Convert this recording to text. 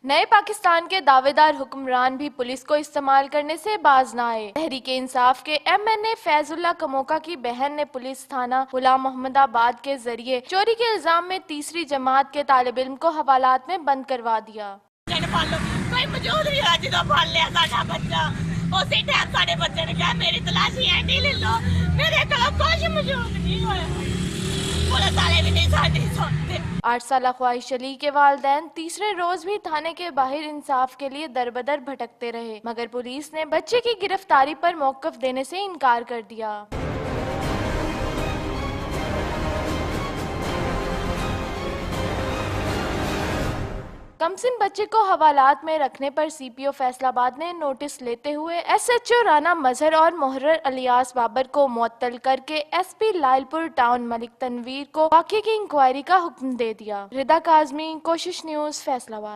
नए पाकिस्तान के दावेदार हुक्मरान भी पुलिस को इस्तेमाल करने से बाज न आए। तहरीके इंसाफ के MNA फैजुल्ला कमोका की बहन ने पुलिस थाना गुलाम मोहम्मदाबाद के जरिए चोरी के इल्जाम में तीसरी जमात के तालिब इल्म को हवालात में बंद करवा दिया। मेरी तलाशी है नहीं ले लो, मेरे कुछ मौजूद नहीं होया। 8 साला ख्वाहिश अली के वालिदैन तीसरे रोज भी थाने के बाहर इंसाफ के लिए दरबदर भटकते रहे, मगर पुलिस ने बच्चे की गिरफ्तारी पर मौक़िफ़ देने से इनकार कर दिया। कमसिन बच्चे को हवालात में रखने पर CPO फैसलाबाद ने नोटिस लेते हुए SHO राना मजहर और मोहर्रर अलियास बाबर को मुअत्तल करके SP लायलपुर टाउन मलिक तनवीर को वाक़े की इंक्वायरी का हुक्म दे दिया। रिदा काज़मी, कोशिश न्यूज़, फैसलाबाद।